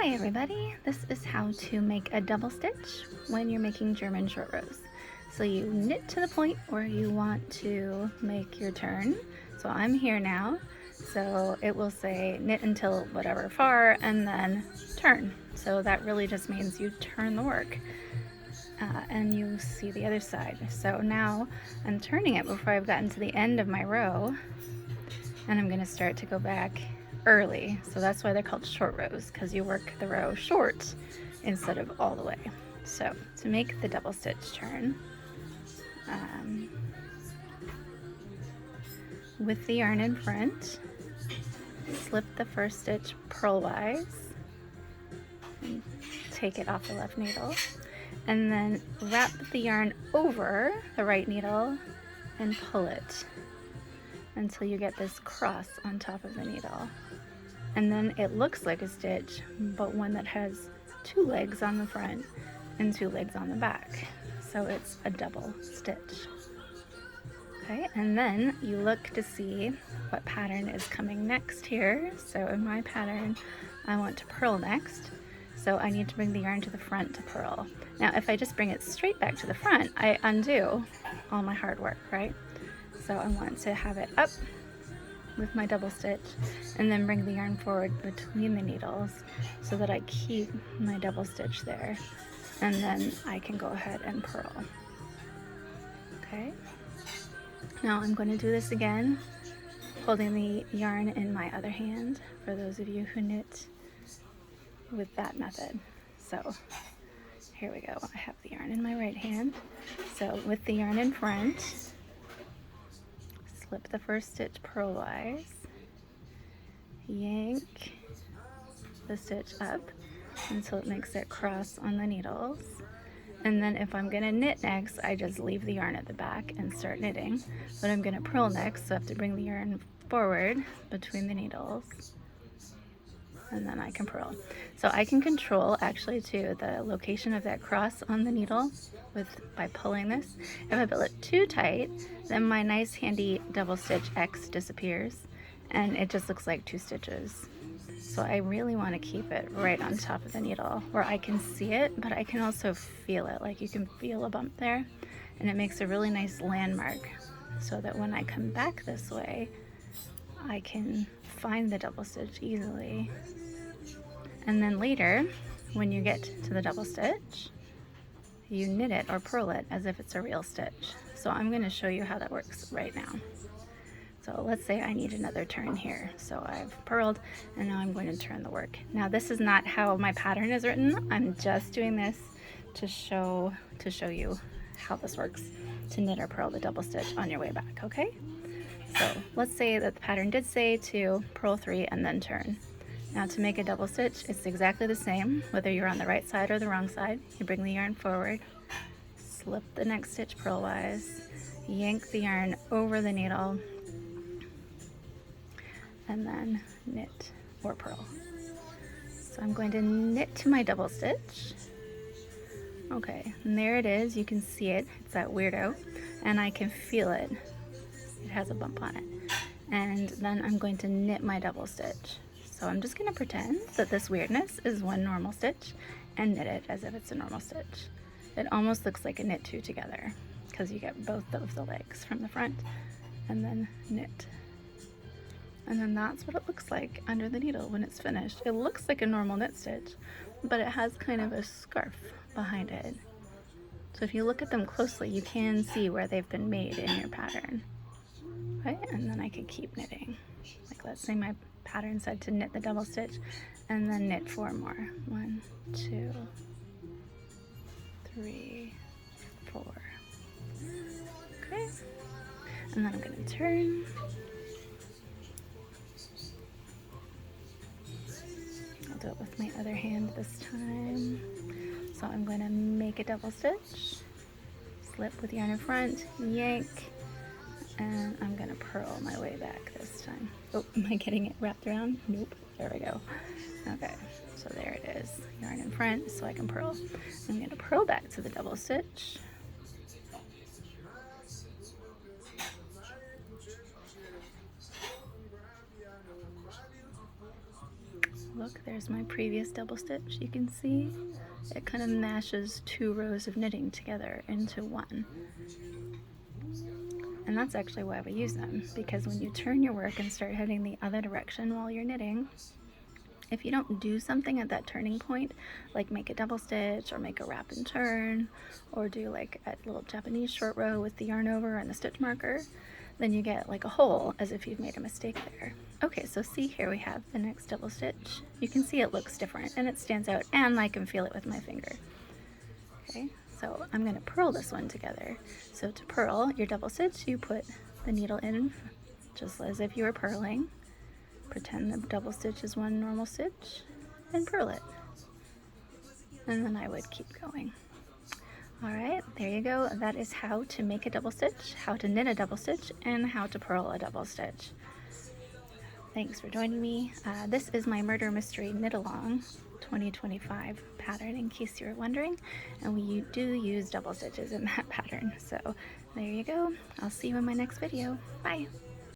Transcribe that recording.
Hi everybody, this is how to make a double stitch when you're making German short rows. So you knit to the point where you want to make your turn. So I'm here now, so it will say knit until whatever far and then turn. So that really just means you turn the work and you see the other side. So now I'm turning it before I've gotten to the end of my row, and I'm going to start to go back early. So that's why they're called short rows, because you work the row short instead of all the way. So to make the double stitch turn, with the yarn in front, slip the first stitch purlwise and take it off the left needle, and then wrap the yarn over the right needle and pull it until you get this cross on top of the needle. And then it looks like a stitch, but one that has two legs on the front and two legs on the back. So it's a double stitch. Okay, and then you look to see what pattern is coming next here. So in my pattern, I want to purl next. So I need to bring the yarn to the front to purl. Now, if I just bring it straight back to the front, I undo all my hard work, right? So I want to have it up with my double stitch and then bring the yarn forward between the needles so that I keep my double stitch there, and then I can go ahead and purl. Okay, now I'm going to do this again holding the yarn in my other hand for those of you who knit with that method. So here we go, I have the yarn in my right hand. So with the yarn in front, slip the first stitch purlwise, yank the stitch up until it makes it cross on the needles, and then if I'm going to knit next, I just leave the yarn at the back and start knitting. But I'm going to purl next, so I have to bring the yarn forward between the needles, and then I can purl. So I can control actually too the location of that cross on the needle by pulling this. If I pull it too tight, then my nice handy double stitch X disappears and it just looks like two stitches. So I really want to keep it right on top of the needle where I can see it, but I can also feel it. Like you can feel a bump there, and it makes a really nice landmark so that when I come back this way, I can find the double stitch easily. And then later, when you get to the double stitch, you knit it or purl it as if it's a real stitch. So I'm going to show you how that works right now. So let's say I need another turn here. So I've purled and now I'm going to turn the work. Now this is not how my pattern is written. I'm just doing this to show you how this works, to knit or purl the double stitch on your way back, okay? So let's say that the pattern did say to purl 3 and then turn. Now to make a double stitch, it's exactly the same, whether you're on the right side or the wrong side. You bring the yarn forward, slip the next stitch purlwise, yank the yarn over the needle, and then knit or purl. So I'm going to knit to my double stitch. Okay, and there it is. You can see it. It's that weirdo, and I can feel it. It has a bump on it. And then I'm going to knit my double stitch. So I'm just going to pretend that this weirdness is one normal stitch and knit it as if it's a normal stitch. It almost looks like a knit two together because you get both of the legs from the front and then knit. And then that's what it looks like under the needle when it's finished. It looks like a normal knit stitch, but it has kind of a scarf behind it. So if you look at them closely, you can see where they've been made in your pattern. Okay, and then I can keep knitting. Like let's say my pattern said to knit the double stitch and then knit 4 more. 1, 2, 3, 4. Okay, and then I'm going to turn. I'll do it with my other hand this time. So I'm going to make a double stitch, slip with yarn in front, yank, and I'm going to purl my way back this time. Oh, am I getting it wrapped around? Nope. There we go. Okay, so there it is. Yarn in front so I can purl. I'm going to purl back to the double stitch. Look, there there's my previous double stitch. You can see it kind of mashes 2 rows of knitting together into one. And that's actually why we use them, because when you turn your work and start heading the other direction while you're knitting, if you don't do something at that turning point, like make a double stitch or make a wrap and turn, or do like a little Japanese short row with the yarn over and the stitch marker, then you get like a hole as if you've made a mistake there. Okay, so see, here we have the next double stitch. You can see it looks different and it stands out, and I can feel it with my finger. Okay, so I'm going to purl this one together. So to purl your double stitch, you put the needle in just as if you were purling. Pretend the double stitch is one normal stitch and purl it. And then I would keep going. Alright, there you go. That is how to make a double stitch, how to knit a double stitch, and how to purl a double stitch. Thanks for joining me. This is my Murder Mystery Knit Along 2025 pattern, in case you were wondering, and we do use double stitches in that pattern. So there you go. I'll see you in my next video. Bye!